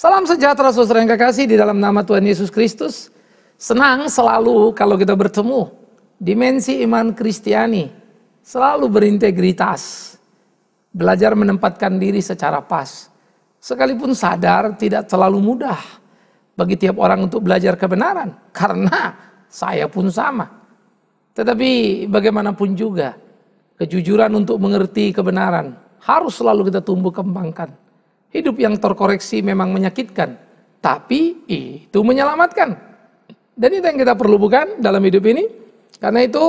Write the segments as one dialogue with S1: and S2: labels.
S1: Salam sejahtera saudara yang kekasih di dalam nama Tuhan Yesus Kristus. Senang selalu kalau kita bertemu. Dimensi iman Kristiani selalu berintegritas. Belajar menempatkan diri secara pas. Sekalipun sadar tidak terlalu mudah bagi tiap orang untuk belajar kebenaran. Karena saya pun sama. Tetapi bagaimanapun juga kejujuran untuk mengerti kebenaran harus selalu kita tumbuh kembangkan. Hidup yang terkoreksi memang menyakitkan, tapi itu menyelamatkan. Dan itu yang kita perlu bukan dalam hidup ini. Karena itu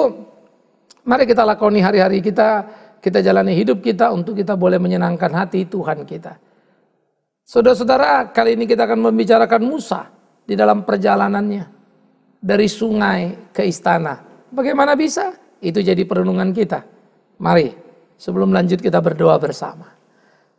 S1: mari kita lakoni hari-hari kita jalani hidup kita untuk kita boleh menyenangkan hati Tuhan kita. Saudara-saudara, kali ini kita akan membicarakan Musa di dalam perjalanannya dari sungai ke istana. Bagaimana bisa? Itu jadi perenungan kita. Mari sebelum lanjut kita berdoa bersama.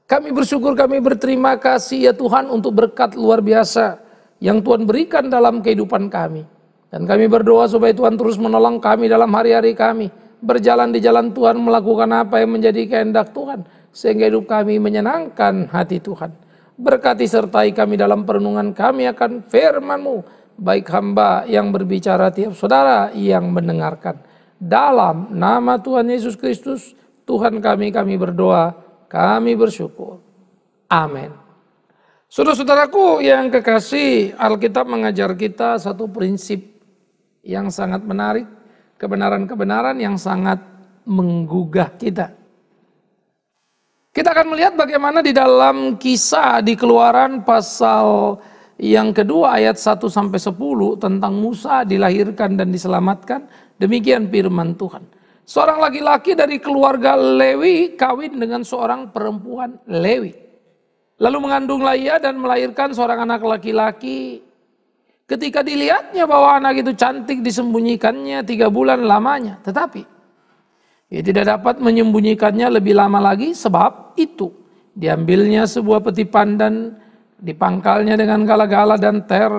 S1: Kami bersyukur, kami berterima kasih ya Tuhan untuk berkat luar biasa yang Tuhan berikan dalam kehidupan kami. Dan kami berdoa supaya Tuhan terus menolong kami dalam hari-hari kami. Berjalan di jalan Tuhan, melakukan apa yang menjadi kehendak Tuhan. Sehingga hidup kami menyenangkan hati Tuhan. Berkati sertai kami dalam perenungan kami akan firman-Mu. Baik hamba yang berbicara tiap saudara yang mendengarkan. Dalam nama Tuhan Yesus Kristus, Tuhan kami berdoa. Kami bersyukur. Amin. Saudara-saudaraku yang kekasih, Alkitab mengajar kita satu prinsip yang sangat menarik. Kebenaran-kebenaran yang sangat menggugah kita. Kita akan melihat bagaimana di dalam kisah di Keluaran pasal yang kedua ayat 1-10 tentang Musa dilahirkan dan diselamatkan. Demikian firman Tuhan. Seorang laki-laki dari keluarga Lewi kawin dengan seorang perempuan Lewi. Lalu mengandunglah ia dan melahirkan seorang anak laki-laki. Ketika dilihatnya bahwa anak itu cantik disembunyikannya 3 bulan lamanya. Tetapi ia tidak dapat menyembunyikannya lebih lama lagi sebab itu. Diambilnya sebuah peti pandan, dipangkalnya dengan gala-gala dan ter.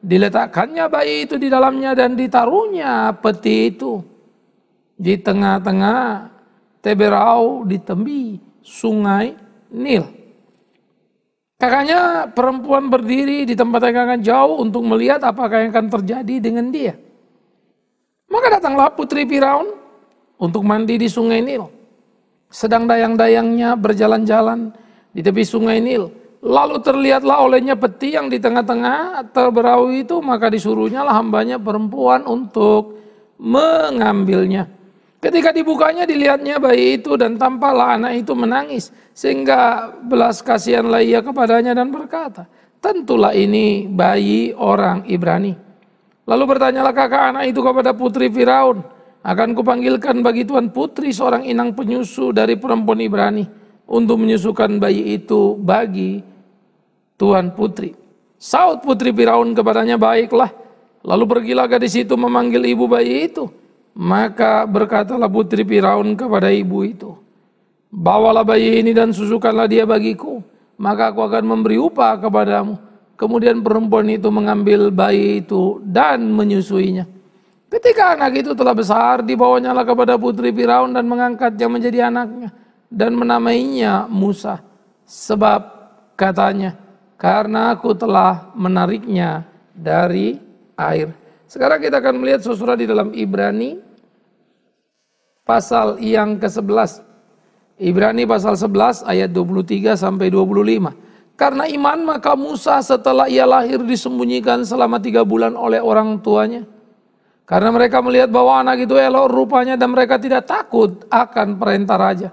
S1: Diletakkannya bayi itu di dalamnya dan ditaruhnya peti itu di tengah-tengah teberau di tepi sungai Nil. Kakaknya perempuan berdiri di tempat yang agak jauh untuk melihat apakah yang akan terjadi dengan dia. Maka datanglah putri Firaun untuk mandi di sungai Nil. Sedang dayang-dayangnya berjalan-jalan di tepi sungai Nil. Lalu terlihatlah olehnya peti yang di tengah-tengah teberau itu, maka disuruhnya lah hambanya perempuan untuk mengambilnya. Ketika dibukanya dilihatnya bayi itu dan tampaklah anak itu menangis. Sehingga belas kasihanlah ia kepadanya dan berkata, tentulah ini bayi orang Ibrani. Lalu bertanyalah kakak anak itu kepada putri Firaun, akan kupanggilkan bagi tuan putri seorang inang penyusu dari perempuan Ibrani untuk menyusukan bayi itu bagi tuan putri. Saud putri Firaun kepadanya, baiklah. Lalu pergilah gadis itu memanggil ibu bayi itu. Maka berkatalah putri Firaun kepada ibu itu, bawalah bayi ini dan susukanlah dia bagiku, maka aku akan memberi upah kepadamu. Kemudian perempuan itu mengambil bayi itu dan menyusuinya. Ketika anak itu telah besar, dibawanyalah kepada putri Firaun dan mengangkatnya menjadi anaknya dan menamainya Musa. Sebab katanya, karena aku telah menariknya dari air. Sekarang kita akan melihat saudara di dalam Ibrani pasal yang ke-11. Ibrani pasal 11 ayat 23 sampai 25. Karena iman maka Musa setelah ia lahir disembunyikan selama 3 bulan oleh orang tuanya. Karena mereka melihat bahwa anak itu elok rupanya dan mereka tidak takut akan perintah raja.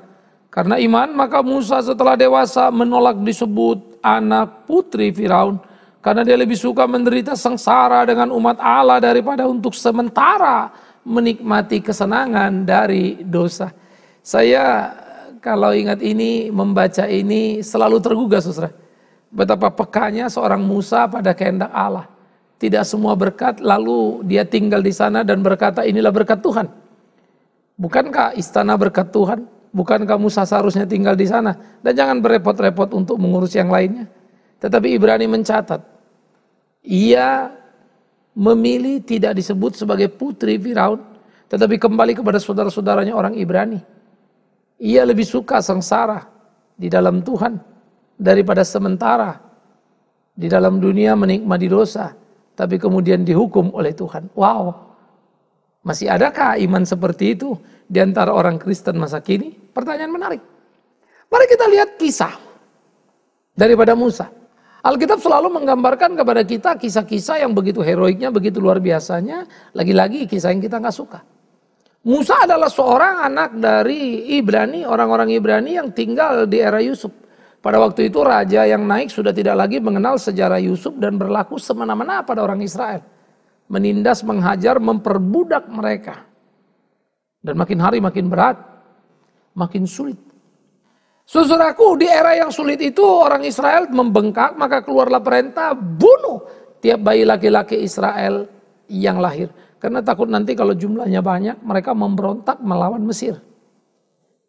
S1: Karena iman maka Musa setelah dewasa menolak disebut anak putri Firaun. Karena dia lebih suka menderita sengsara dengan umat Allah daripada untuk sementara menikmati kesenangan dari dosa. Saya kalau ingat ini, membaca ini selalu tergugah saudara. Betapa pekanya seorang Musa pada kehendak Allah. Tidak semua berkat lalu dia tinggal di sana dan berkata inilah berkat Tuhan. Bukankah istana berkat Tuhan? Bukankah Musa seharusnya tinggal di sana? Dan jangan berepot-repot untuk mengurus yang lainnya. Tetapi Ibrani mencatat, ia memilih tidak disebut sebagai putri Firaun, tetapi kembali kepada saudara-saudaranya orang Ibrani. Ia lebih suka sengsara di dalam Tuhan daripada sementara Di dalam dunia menikmati dosa, tapi kemudian dihukum oleh Tuhan. Wow, masih adakah iman seperti itu di antara orang Kristen masa kini? Pertanyaan menarik. Mari kita lihat kisah daripada Musa. Alkitab selalu menggambarkan kepada kita kisah-kisah yang begitu heroiknya, begitu luar biasanya. Lagi-lagi kisah yang kita nggak suka. Musa adalah seorang anak dari Ibrani, orang-orang Ibrani yang tinggal di era Yusuf. Pada waktu itu raja yang naik sudah tidak lagi mengenal sejarah Yusuf dan berlaku semena-mena pada orang Israel. Menindas, menghajar, memperbudak mereka. Dan makin hari makin berat, makin sulit. Saudaraku, di era yang sulit itu orang Israel membengkak, maka keluarlah perintah bunuh tiap bayi laki-laki Israel yang lahir. Karena takut nanti kalau jumlahnya banyak, mereka memberontak melawan Mesir.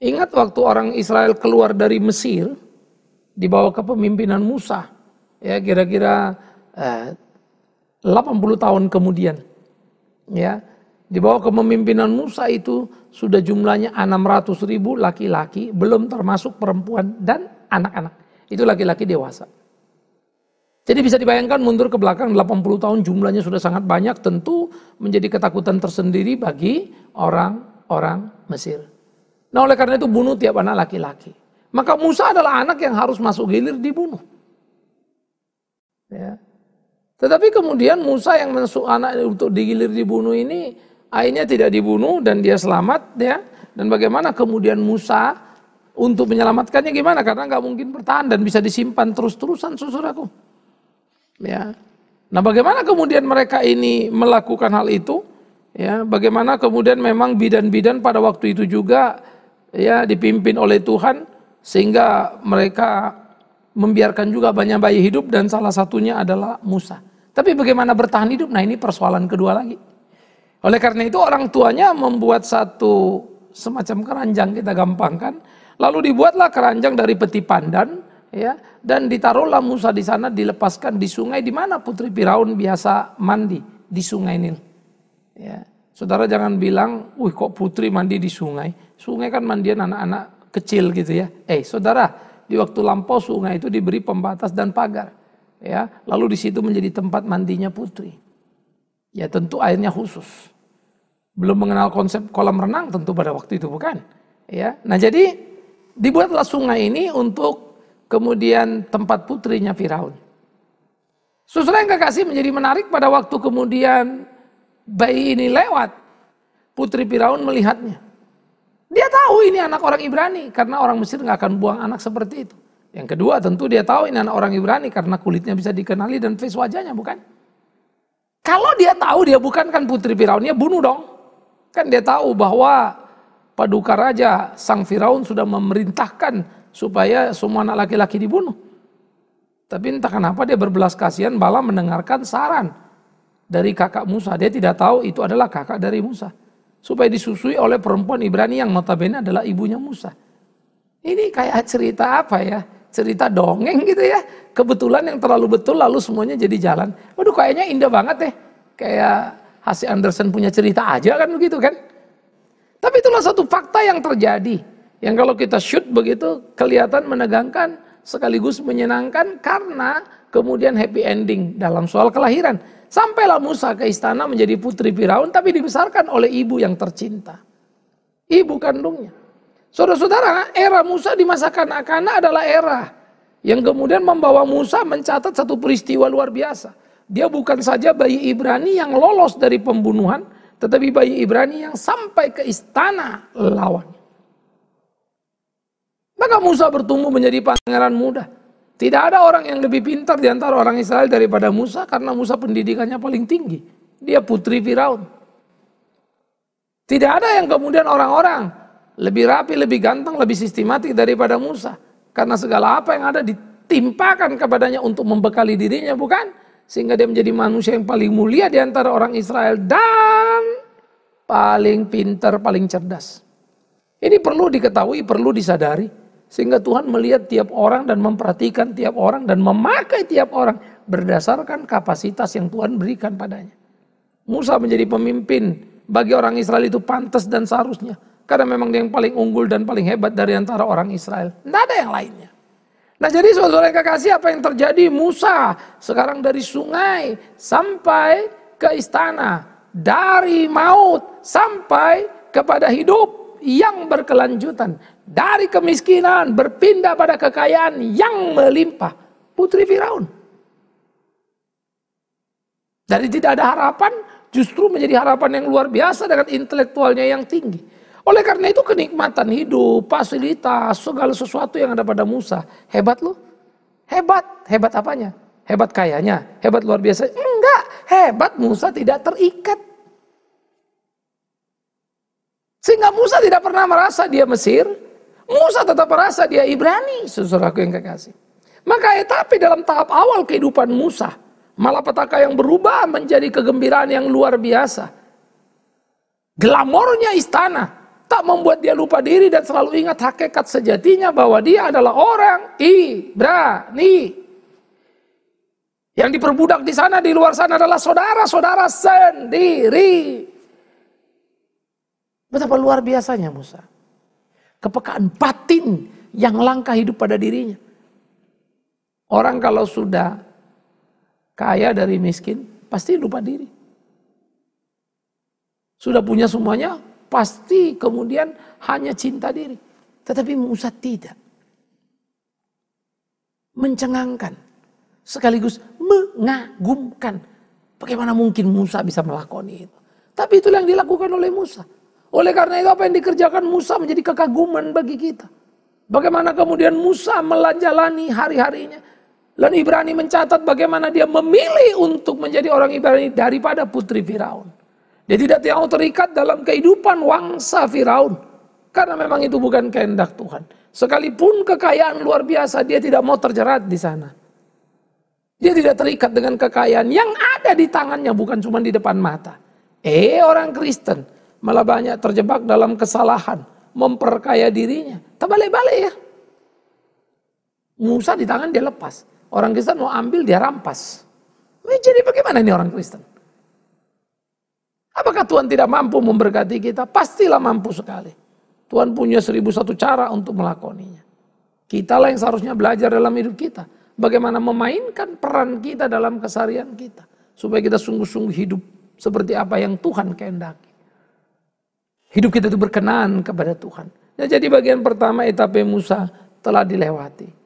S1: Ingat waktu orang Israel keluar dari Mesir, dibawa ke pemimpinan Musa, ya kira-kira 80 tahun kemudian, ya dibawa ke pemimpinan Musa itu sudah jumlahnya 600.000 laki-laki, belum termasuk perempuan dan anak-anak. Itu laki-laki dewasa. Jadi bisa dibayangkan mundur ke belakang 80 tahun jumlahnya sudah sangat banyak, tentu menjadi ketakutan tersendiri bagi orang-orang Mesir. Nah oleh karena itu bunuh tiap anak laki-laki. Maka Musa adalah anak yang harus masuk gilir dibunuh. Ya. Tetapi kemudian Musa yang masuk anak untuk digilir dibunuh ini akhirnya tidak dibunuh dan dia selamat, ya. Dan bagaimana kemudian Musa untuk menyelamatkannya gimana? Karena nggak mungkin bertahan dan bisa disimpan terus-terusan, saudaraku. Ya. Nah bagaimana kemudian mereka ini melakukan hal itu? Ya. Bagaimana kemudian memang bidan-bidan pada waktu itu juga ya dipimpin oleh Tuhan. Sehingga mereka membiarkan juga banyak bayi hidup dan salah satunya adalah Musa. Tapi bagaimana bertahan hidup? Nah ini persoalan kedua lagi. Oleh karena itu orang tuanya membuat satu semacam keranjang, kita gampangkan. Lalu dibuatlah keranjang dari peti pandan, ya, dan ditaruhlah Musa di sana, dilepaskan di sungai di mana putri Firaun biasa mandi, di sungai Nil. Ya. Saudara jangan bilang, wih kok putri mandi di sungai? Sungai kan mandian anak-anak kecil gitu ya. Saudara, di waktu lampau sungai itu diberi pembatas dan pagar. Ya, lalu di situ menjadi tempat mandinya putri. Ya tentu airnya khusus. Belum mengenal konsep kolam renang tentu pada waktu itu bukan. Ya, nah jadi dibuatlah sungai ini untuk kemudian tempat putrinya Firaun. Saudara yang kekasih menjadi menarik pada waktu kemudian bayi ini lewat. Putri Firaun melihatnya. Dia tahu ini anak orang Ibrani karena orang Mesir nggak akan buang anak seperti itu. Yang kedua tentu dia tahu ini anak orang Ibrani karena kulitnya bisa dikenali dan face wajahnya bukan. Kalau dia tahu dia bukan kan putri Firaun, dia bunuh dong. Kan dia tahu bahwa paduka raja sang Firaun sudah memerintahkan supaya semua anak laki-laki dibunuh. Tapi entah kenapa dia berbelas kasihan malah mendengarkan saran dari kakak Musa. Dia tidak tahu itu adalah kakak dari Musa. Supaya disusui oleh perempuan Ibrani yang notabene adalah ibunya Musa. Ini kayak cerita apa ya? Cerita dongeng gitu ya. Kebetulan yang terlalu betul lalu semuanya jadi jalan. Waduh kayaknya indah banget deh. Kayak H.C. Andersen punya cerita aja kan begitu kan. Tapi itulah satu fakta yang terjadi. Yang kalau kita shoot begitu kelihatan menegangkan sekaligus menyenangkan karena kemudian happy ending dalam soal kelahiran. Sampailah Musa ke istana menjadi putri Firaun tapi dibesarkan oleh ibu yang tercinta. Ibu kandungnya. Saudara-saudara, era Musa di masa kanak-kanak adalah era yang kemudian membawa Musa mencatat satu peristiwa luar biasa. Dia bukan saja bayi Ibrani yang lolos dari pembunuhan, tetapi bayi Ibrani yang sampai ke istana lawan. Maka Musa bertumbuh menjadi pangeran muda. Tidak ada orang yang lebih pintar di antara orang Israel daripada Musa karena Musa pendidikannya paling tinggi. Dia putri Firaun. Tidak ada yang kemudian orang-orang lebih rapi, lebih ganteng, lebih sistematik daripada Musa. Karena segala apa yang ada ditimpakan kepadanya untuk membekali dirinya, bukan? Sehingga dia menjadi manusia yang paling mulia di antara orang Israel dan paling pintar, paling cerdas. Ini perlu diketahui, perlu disadari. Sehingga Tuhan melihat tiap orang dan memperhatikan tiap orang dan memakai tiap orang berdasarkan kapasitas yang Tuhan berikan padanya. Musa menjadi pemimpin bagi orang Israel itu pantas dan seharusnya. Karena memang dia yang paling unggul dan paling hebat dari antara orang Israel. Tidak ada yang lainnya. Nah jadi saudara yang kekasih, apa yang terjadi? Musa sekarang dari sungai sampai ke istana, dari maut sampai kepada hidup yang berkelanjutan, dari kemiskinan berpindah pada kekayaan yang melimpah. Putri Firaun. Dari tidak ada harapan justru menjadi harapan yang luar biasa dengan intelektualnya yang tinggi. Oleh karena itu kenikmatan hidup, fasilitas, segala sesuatu yang ada pada Musa. Hebat loh. Hebat. Hebat apanya? Hebat kayanya? Hebat luar biasa? Enggak. Hebat Musa tidak terikat. Sehingga Musa tidak pernah merasa dia Mesir. Musa tetap merasa dia Ibrani. Saudaraku yang kekasih. Maka tapi dalam tahap awal kehidupan Musa, malapetaka yang berubah menjadi kegembiraan yang luar biasa. Glamornya istana tak membuat dia lupa diri dan selalu ingat hakikat sejatinya bahwa dia adalah orang Ibrani. Yang diperbudak di sana, di luar sana adalah saudara-saudara sendiri. Betapa luar biasanya Musa. Kepekaan batin yang langka hidup pada dirinya. Orang kalau sudah kaya dari miskin, pasti lupa diri. Sudah punya semuanya, pasti kemudian hanya cinta diri. Tetapi Musa tidak. Mencengangkan. Sekaligus mengagumkan. Bagaimana mungkin Musa bisa melakoni itu. Tapi itulah yang dilakukan oleh Musa. Oleh karena itu apa yang dikerjakan Musa menjadi kekaguman bagi kita. Bagaimana kemudian Musa menjalani hari-harinya. Dan Ibrani mencatat bagaimana dia memilih untuk menjadi orang Ibrani daripada putri Firaun. Dia tidak mau terikat dalam kehidupan wangsa Firaun. Karena memang itu bukan kehendak Tuhan. Sekalipun kekayaan luar biasa, dia tidak mau terjerat di sana. Dia tidak terikat dengan kekayaan yang ada di tangannya, bukan cuma di depan mata. Orang Kristen malah banyak terjebak dalam kesalahan, memperkaya dirinya. Terbalik-balik ya. Musa di tangan dia lepas. Orang Kristen mau ambil dia rampas. Jadi bagaimana ini orang Kristen? Apakah Tuhan tidak mampu memberkati kita? Pastilah mampu sekali. Tuhan punya 1001 cara untuk melakoninya. Kitalah yang seharusnya belajar dalam hidup kita. Bagaimana memainkan peran kita dalam keseharian kita. Supaya kita sungguh-sungguh hidup seperti apa yang Tuhan kehendaki. Hidup kita itu berkenan kepada Tuhan. Nah, jadi bagian pertama etape Musa telah dilewati.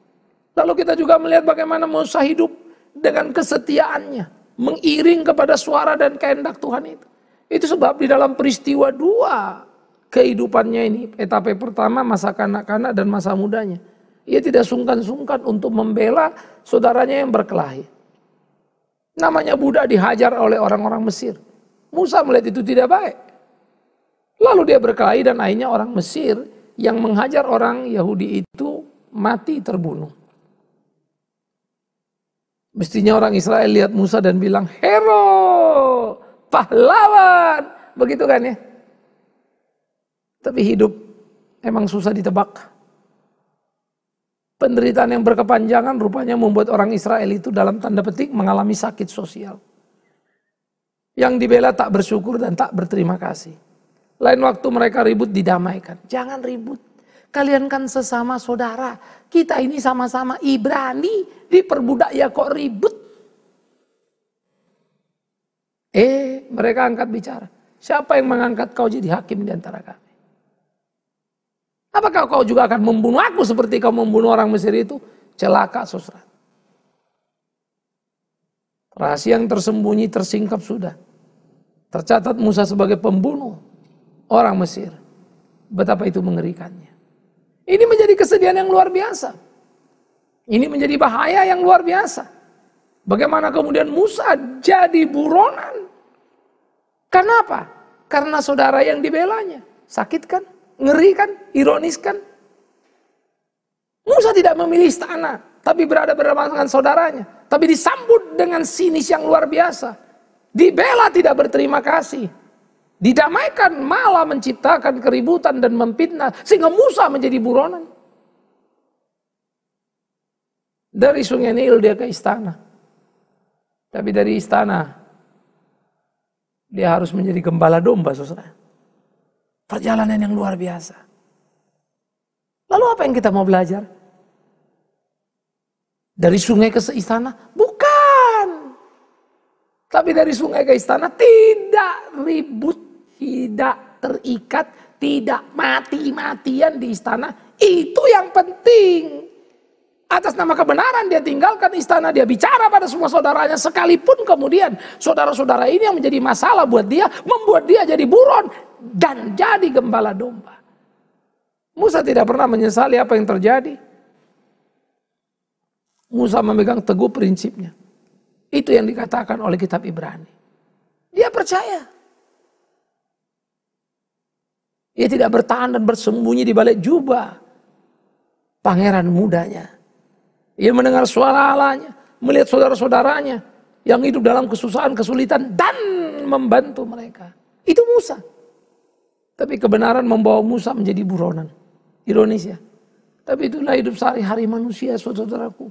S1: Lalu kita juga melihat bagaimana Musa hidup dengan kesetiaannya. Mengiring kepada suara dan kehendak Tuhan itu. Itu sebab di dalam peristiwa dua kehidupannya ini. Etape pertama masa kanak-kanak dan masa mudanya. Ia tidak sungkan-sungkan untuk membela saudaranya yang berkelahi. Namanya budak dihajar oleh orang-orang Mesir. Musa melihat itu tidak baik. Lalu dia berkelahi dan akhirnya orang Mesir yang menghajar orang Yahudi itu mati terbunuh. Mestinya orang Israel lihat Musa dan bilang, hero, pahlawan. Begitu kan ya. Tapi hidup emang susah ditebak. Penderitaan yang berkepanjangan rupanya membuat orang Israel itu dalam tanda petik mengalami sakit sosial. Yang dibela tak bersyukur dan tak berterima kasih. Lain waktu mereka ribut didamaikan. Jangan ribut. Kalian kan sesama saudara. Kita ini sama-sama Ibrani. Diperbudak ya kok ribut. Mereka angkat bicara. Siapa yang mengangkat kau jadi hakim di antara kami? Apakah kau juga akan membunuh aku seperti kau membunuh orang Mesir itu? Celaka saudara. Rahasia yang tersembunyi tersingkap sudah. Tercatat Musa sebagai pembunuh orang Mesir. Betapa itu mengerikannya. Ini menjadi kesedihan yang luar biasa. Ini menjadi bahaya yang luar biasa. Bagaimana kemudian Musa jadi buronan. Kenapa? Karena saudara yang dibelanya. Sakit kan? Ngeri kan? Ironis kan? Musa tidak memilih istana. Tapi berada bersama dengan saudaranya. Tapi disambut dengan sinis yang luar biasa. Dibela tidak berterima kasih. Didamaikan malah menciptakan keributan dan memfitnah. Sehingga Musa menjadi buronan. Dari sungai Nil dia ke istana. Tapi dari istana dia harus menjadi gembala domba saudara. Perjalanan yang luar biasa. Lalu apa yang kita mau belajar? Dari sungai ke istana? Bukan. Tapi dari sungai ke istana tidak ribut, tidak terikat, tidak mati-matian di istana. Itu yang penting. Atas nama kebenaran dia tinggalkan istana, dia bicara pada semua saudaranya. Sekalipun kemudian saudara-saudara ini yang menjadi masalah buat dia, membuat dia jadi buron dan jadi gembala domba. Musa tidak pernah menyesali apa yang terjadi. Musa memegang teguh prinsipnya. Itu yang dikatakan oleh kitab Ibrani. Dia percaya. Dia tidak bertahan dan bersembunyi di balik jubah pangeran mudanya. Ia mendengar suara Allahnya, melihat saudara-saudaranya yang hidup dalam kesusahan, kesulitan dan membantu mereka. Itu Musa. Tapi kebenaran membawa Musa menjadi buronan. Ironis ya. Tapi itulah hidup sehari-hari manusia, saudaraku.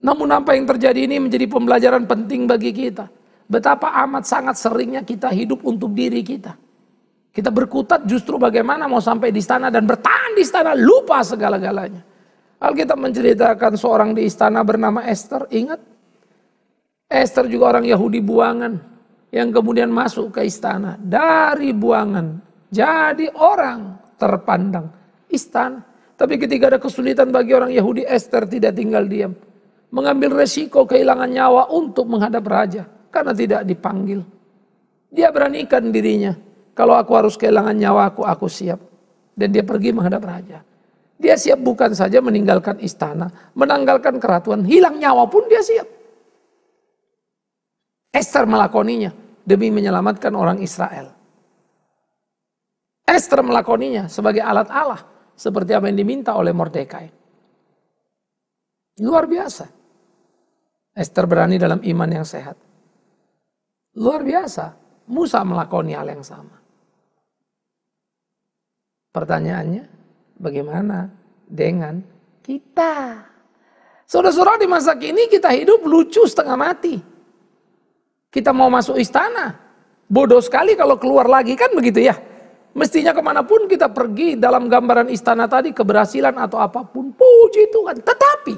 S1: Namun apa yang terjadi ini menjadi pembelajaran penting bagi kita. Betapa amat sangat seringnya kita hidup untuk diri kita. Kita berkutat justru bagaimana mau sampai di istana dan bertahan di istana, lupa segala-galanya. Alkitab menceritakan seorang di istana bernama Esther. Ingat? Esther juga orang Yahudi buangan yang kemudian masuk ke istana. Dari buangan jadi orang terpandang istana. Tapi ketika ada kesulitan bagi orang Yahudi, Esther tidak tinggal diam. Mengambil resiko kehilangan nyawa untuk menghadap raja. Karena tidak dipanggil. Dia beranikan dirinya. Kalau aku harus kehilangan nyawaku, aku siap. Dan dia pergi menghadap raja. Dia siap bukan saja meninggalkan istana, menanggalkan keratuan, hilang nyawa pun dia siap. Esther melakoninya demi menyelamatkan orang Israel. Esther melakoninya sebagai alat Allah. Seperti apa yang diminta oleh Mordekai. Luar biasa. Esther berani dalam iman yang sehat. Luar biasa. Musa melakoni hal yang sama. Pertanyaannya, bagaimana dengan kita? Saudara-saudara, di masa kini kita hidup lucu setengah mati. Kita mau masuk istana. Bodoh sekali kalau keluar lagi, kan begitu ya. Mestinya kemanapun kita pergi dalam gambaran istana tadi, keberhasilan atau apapun, puji Tuhan. Tetapi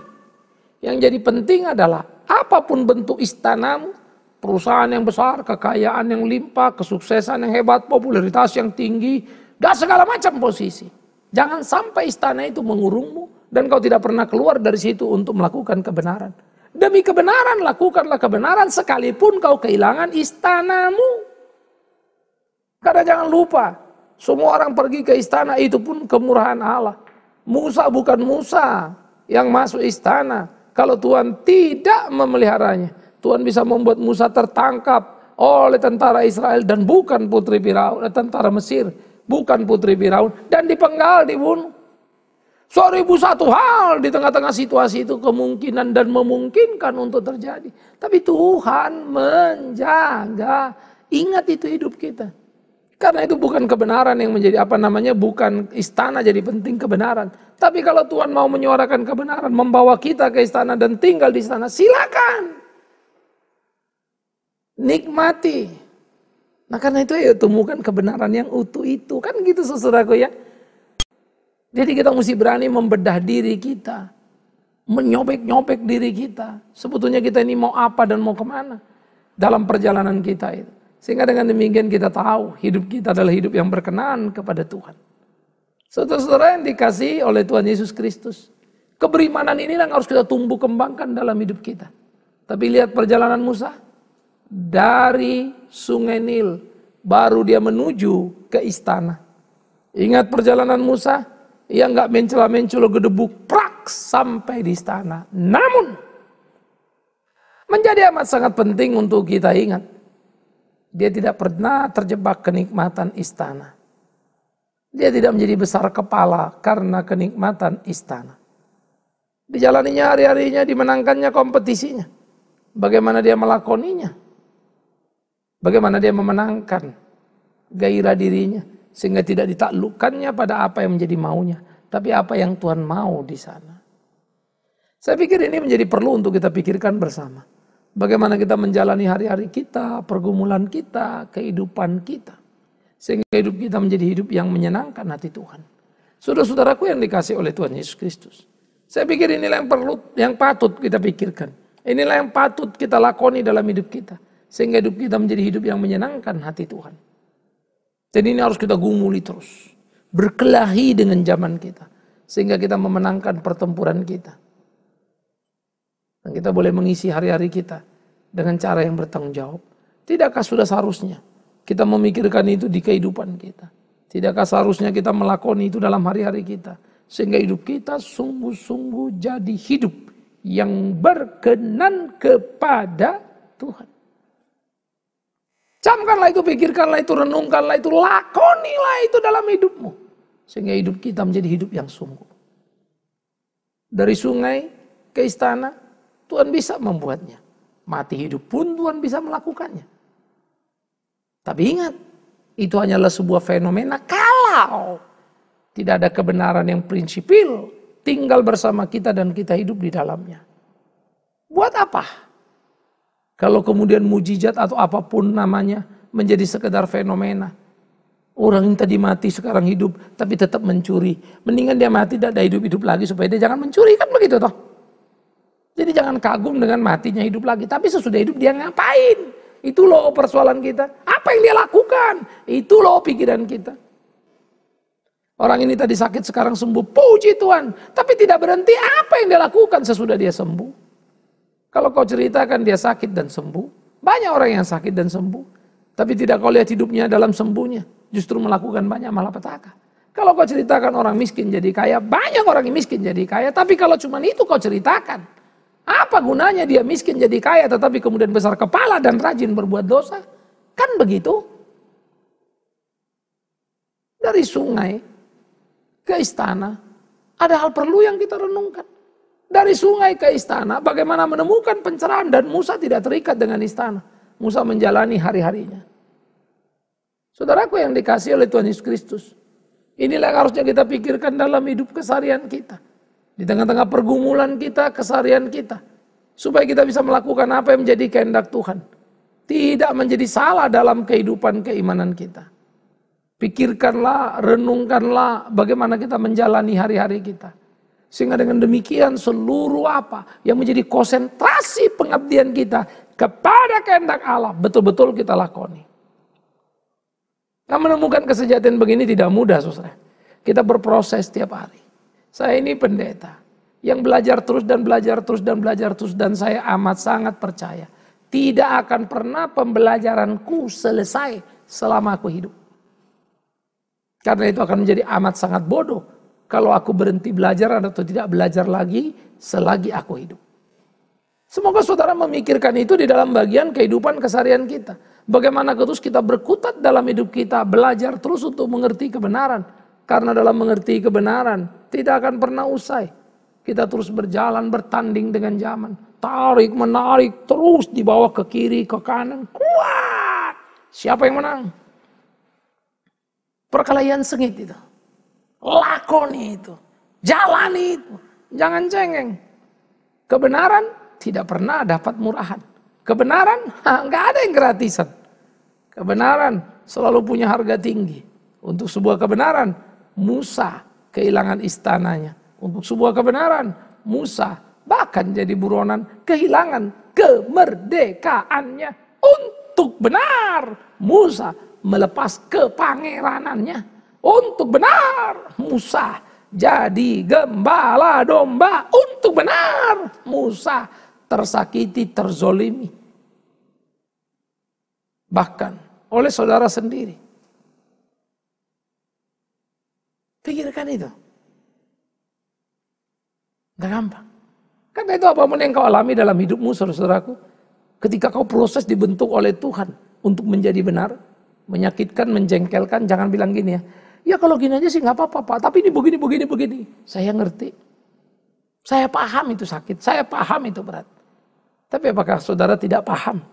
S1: yang jadi penting adalah apapun bentuk istanamu, perusahaan yang besar, kekayaan yang limpah, kesuksesan yang hebat, popularitas yang tinggi, dan segala macam posisi. Jangan sampai istana itu mengurungmu dan kau tidak pernah keluar dari situ untuk melakukan kebenaran. Demi kebenaran, lakukanlah kebenaran sekalipun kau kehilangan istanamu. Karena jangan lupa, semua orang pergi ke istana itu pun kemurahan Allah. Musa bukan Musa yang masuk istana. Kalau Tuhan tidak memeliharanya, Tuhan bisa membuat Musa tertangkap oleh tentara Israel dan bukan putri Firaun, tentara Mesir, bukan putri Firaun, dan dipenggal, dibunuh. 1001 hal di tengah-tengah situasi itu kemungkinan dan memungkinkan untuk terjadi. Tapi Tuhan menjaga. Ingat itu hidup kita. Karena itu bukan kebenaran yang menjadi bukan istana jadi penting kebenaran. Tapi kalau Tuhan mau menyuarakan kebenaran, membawa kita ke istana dan tinggal di istana, silakan. Nikmati. Nah karena itu ya temukan kebenaran yang utuh itu. Kan gitu saudaraku ya. Jadi kita mesti berani membedah diri kita. Menyobek-nyobek diri kita. Sebetulnya kita ini mau apa dan mau kemana. Dalam perjalanan kita itu. Sehingga dengan demikian kita tahu hidup kita adalah hidup yang berkenan kepada Tuhan. Saudara-saudara yang dikasihi oleh Tuhan Yesus Kristus. Keberimanan ini yang harus kita tumbuh kembangkan dalam hidup kita. Tapi lihat perjalanan Musa. Dari sungai Nil baru dia menuju ke istana. Ingat perjalanan Musa. Ia nggak mencela-mencela gedebuk prak sampai di istana. Namun menjadi amat sangat penting untuk kita ingat. Dia tidak pernah terjebak kenikmatan istana. Dia tidak menjadi besar kepala karena kenikmatan istana. Dijalaninya hari-harinya, dimenangkannya kompetisinya. Bagaimana dia melakoninya. Bagaimana dia memenangkan gairah dirinya. Sehingga tidak ditaklukkannya pada apa yang menjadi maunya. Tapi apa yang Tuhan mau di sana. Saya pikir ini menjadi perlu untuk kita pikirkan bersama. Bagaimana kita menjalani hari-hari kita, pergumulan kita, kehidupan kita. Sehingga hidup kita menjadi hidup yang menyenangkan hati Tuhan. Saudara-saudaraku yang dikasihi oleh Tuhan Yesus Kristus. Saya pikir inilah yang patut kita pikirkan. Inilah yang patut kita lakoni dalam hidup kita. Sehingga hidup kita menjadi hidup yang menyenangkan hati Tuhan. Jadi ini harus kita gumuli terus. Berkelahi dengan zaman kita. Sehingga kita memenangkan pertempuran kita. Dan kita boleh mengisi hari-hari kita dengan cara yang bertanggung jawab. Tidakkah sudah seharusnya kita memikirkan itu di kehidupan kita? Tidakkah seharusnya kita melakoni itu dalam hari-hari kita? Sehingga hidup kita sungguh-sungguh jadi hidup yang berkenan kepada Tuhan. Camkanlah itu, pikirkanlah itu, renungkanlah itu, lakonilah itu dalam hidupmu. Sehingga hidup kita menjadi hidup yang sungguh. Dari sungai ke istana, Tuhan bisa membuatnya. Mati hidup pun Tuhan bisa melakukannya. Tapi ingat, itu hanyalah sebuah fenomena kalau tidak ada kebenaran yang prinsipil tinggal bersama kita dan kita hidup di dalamnya. Buat apa? Kalau kemudian mujizat atau apapun namanya menjadi sekedar fenomena. Orang yang tadi mati sekarang hidup tapi tetap mencuri. Mendingan dia mati dan hidup-hidup lagi supaya dia jangan mencuri, kan begitu toh. Jadi jangan kagum dengan matinya hidup lagi. Tapi sesudah hidup dia ngapain? Itu loh persoalan kita. Apa yang dia lakukan? Itu loh pikiran kita. Orang ini tadi sakit sekarang sembuh. Puji Tuhan. Tapi tidak berhenti, apa yang dia lakukan sesudah dia sembuh? Kalau kau ceritakan dia sakit dan sembuh. Banyak orang yang sakit dan sembuh. Tapi tidak kau lihat hidupnya dalam sembuhnya. Justru melakukan banyak malapetaka. Kalau kau ceritakan orang miskin jadi kaya. Banyak orang yang miskin jadi kaya. Tapi kalau cuma itu kau ceritakan. Apa gunanya dia miskin jadi kaya tetapi kemudian besar kepala dan rajin berbuat dosa? Kan begitu? Dari sungai ke istana, ada hal perlu yang kita renungkan. Dari sungai ke istana, bagaimana menemukan pencerahan dan Musa tidak terikat dengan istana. Musa menjalani hari-harinya. Saudaraku yang dikasihi oleh Tuhan Yesus Kristus, inilah yang harusnya kita pikirkan dalam hidup keseharian kita. Di tengah-tengah pergumulan kita, keseharian kita. Supaya kita bisa melakukan apa yang menjadi kehendak Tuhan. Tidak menjadi salah dalam kehidupan keimanan kita. Pikirkanlah, renungkanlah bagaimana kita menjalani hari-hari kita. Sehingga dengan demikian seluruh apa yang menjadi konsentrasi pengabdian kita kepada kehendak Allah betul-betul kita lakoni. Nah, menemukan kesejahteraan begini tidak mudah, saudara. Kita berproses setiap hari. Saya ini pendeta yang belajar terus dan belajar terus dan belajar terus, dan saya amat sangat percaya tidak akan pernah pembelajaranku selesai selama aku hidup. Karena itu akan menjadi amat sangat bodoh kalau aku berhenti belajar atau tidak belajar lagi selagi aku hidup. Semoga saudara memikirkan itu di dalam bagian kehidupan keseharian kita. Bagaimana terus kita berkutat dalam hidup kita, belajar terus untuk mengerti kebenaran. Karena dalam mengerti kebenaran tidak akan pernah usai. Kita terus berjalan bertanding dengan zaman. Tarik menarik terus dibawa ke kiri ke kanan. Kuat. Siapa yang menang? Perkelahian sengit itu. Lakoni itu. Jalani itu. Jangan cengeng. Kebenaran tidak pernah dapat murahan. Kebenaran nggak ada yang gratisan. Kebenaran selalu punya harga tinggi. Untuk sebuah kebenaran Musa kehilangan istananya. Untuk sebuah kebenaran Musa bahkan jadi buronan kehilangan kemerdekaannya. Untuk benar Musa melepas kepangeranannya. Untuk benar Musa jadi gembala domba. Untuk benar Musa tersakiti, terzolimi. Bahkan oleh saudara sendiri. Pikirkan itu. Gak gampang. Karena itu apapun yang kau alami dalam hidupmu, saudaraku. Ketika kau proses dibentuk oleh Tuhan untuk menjadi benar. Menyakitkan, menjengkelkan, jangan bilang gini ya. Ya kalau gini aja sih gak apa-apa Pak. Tapi ini begini. Saya ngerti. Saya paham itu sakit. Saya paham itu berat. Tapi apakah saudara tidak paham?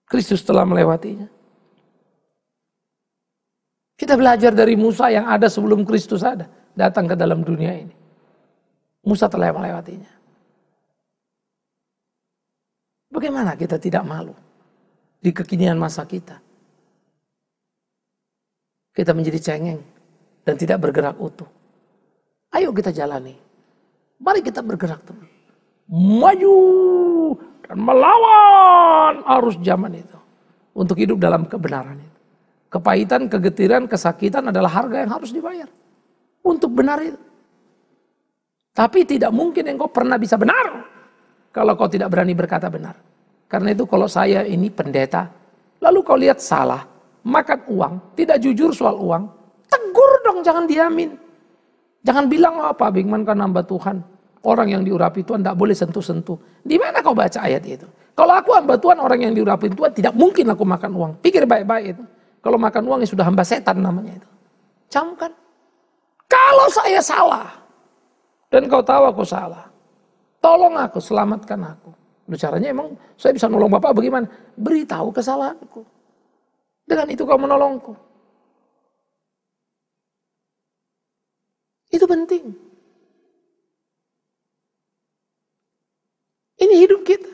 S1: Kristus telah melewatinya. Kita belajar dari Musa yang ada sebelum Kristus ada. Datang ke dalam dunia ini. Musa telah melewatinya. Bagaimana kita tidak malu di kekinian masa kita? Kita menjadi cengeng dan tidak bergerak utuh. Ayo kita jalani. Mari kita bergerak teman. Maju dan melawan arus zaman itu. Untuk hidup dalam kebenaran itu. Kepahitan, kegetiran, kesakitan adalah harga yang harus dibayar. Untuk benar itu. Tapi tidak mungkin engkau pernah bisa benar. Kalau kau tidak berani berkata benar. Karena itu kalau saya ini pendeta. Lalu kau lihat salah. Makan uang. Tidak jujur soal uang. Tegur dong, jangan diamin. Jangan bilang apa, Bigman kan hamba Tuhan. Orang yang diurapi Tuhan tidak boleh sentuh-sentuh. Di mana kau baca ayat itu? Kalau aku hamba Tuhan, orang yang diurapi Tuhan, tidak mungkin aku makan uang. Pikir baik-baik itu. Kalau makan uang ya sudah hamba setan namanya itu. Camkan. Kalau saya salah, dan kau tahu aku salah, tolong aku, selamatkan aku. Lalu caranya emang saya bisa nolong Bapak bagaimana? Beritahu kesalahanku. Dengan itu kau menolongku. Itu penting. Ini hidup kita.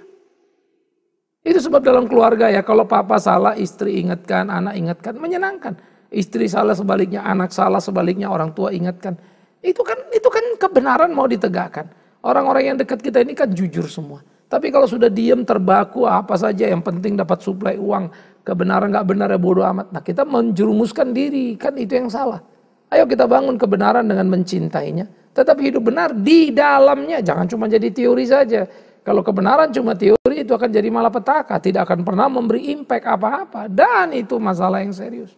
S1: Itu sebab dalam keluarga ya, kalau papa salah, istri ingatkan, anak ingatkan, menyenangkan. Istri salah sebaliknya, anak salah sebaliknya, orang tua ingatkan. Itu kan kebenaran mau ditegakkan. Orang-orang yang dekat kita ini kan jujur semua. Tapi kalau sudah diam terbaku apa saja yang penting dapat suplai uang, kebenaran nggak benar ya bodoh amat. Nah kita menjerumuskan diri, kan itu yang salah. Ayo kita bangun kebenaran dengan mencintainya. Tetapi hidup benar di dalamnya, jangan cuma jadi teori saja. Kalau kebenaran cuma teori itu akan jadi malapetaka, tidak akan pernah memberi impact apa-apa. Dan itu masalah yang serius.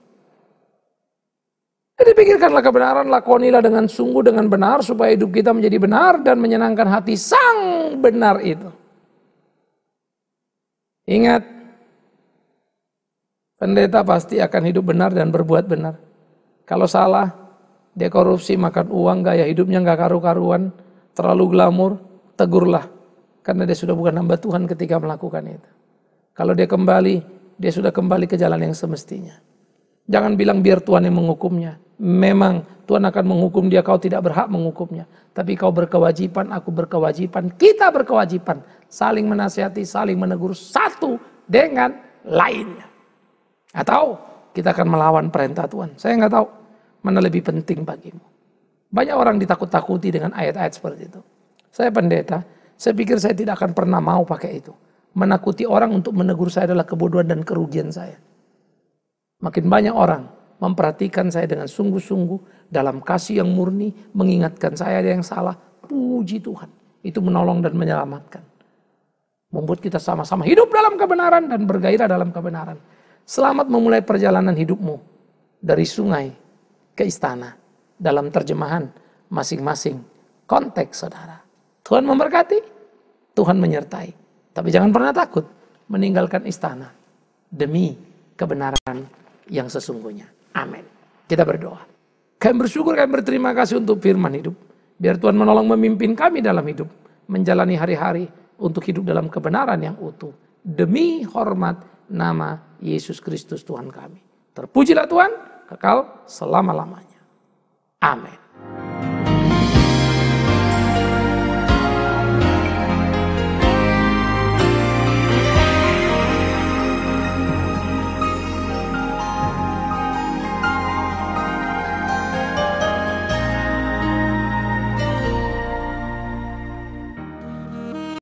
S1: Jadi pikirkanlah kebenaran, lakonilah dengan sungguh, dengan benar, supaya hidup kita menjadi benar dan menyenangkan hati sang benar itu. Ingat, pendeta pasti akan hidup benar dan berbuat benar. Kalau salah, dia korupsi, makan uang, gaya hidupnya gak karu-karuan, terlalu glamor, tegurlah. Karena dia sudah bukan hamba Tuhan ketika melakukan itu. Kalau dia kembali, dia sudah kembali ke jalan yang semestinya. Jangan bilang biar Tuhan yang menghukumnya. Memang Tuhan akan menghukum dia, kau tidak berhak menghukumnya. Tapi kau berkewajiban, aku berkewajiban, kita berkewajiban. Saling menasihati, saling menegur satu dengan lainnya. Atau kita akan melawan perintah Tuhan. Saya nggak tahu mana lebih penting bagimu. Banyak orang ditakut-takuti dengan ayat-ayat seperti itu. Saya pendeta, saya pikir saya tidak akan pernah mau pakai itu. Menakuti orang untuk menegur saya adalah kebodohan dan kerugian saya. Makin banyak orang memperhatikan saya dengan sungguh-sungguh dalam kasih yang murni, mengingatkan saya ada yang salah. Puji Tuhan, itu menolong dan menyelamatkan. Membuat kita sama-sama hidup dalam kebenaran dan bergairah dalam kebenaran. Selamat memulai perjalanan hidupmu dari sungai ke istana dalam terjemahan masing-masing konteks saudara. Tuhan memberkati, Tuhan menyertai. Tapi jangan pernah takut meninggalkan istana demi kebenaran yang sesungguhnya. Amin. Kita berdoa. Kami bersyukur, kami berterima kasih untuk firman hidup. Biar Tuhan menolong memimpin kami dalam hidup. Menjalani hari-hari untuk hidup dalam kebenaran yang utuh. Demi hormat nama Yesus Kristus Tuhan kami. Terpujilah Tuhan, kekal selama-lamanya. Amin.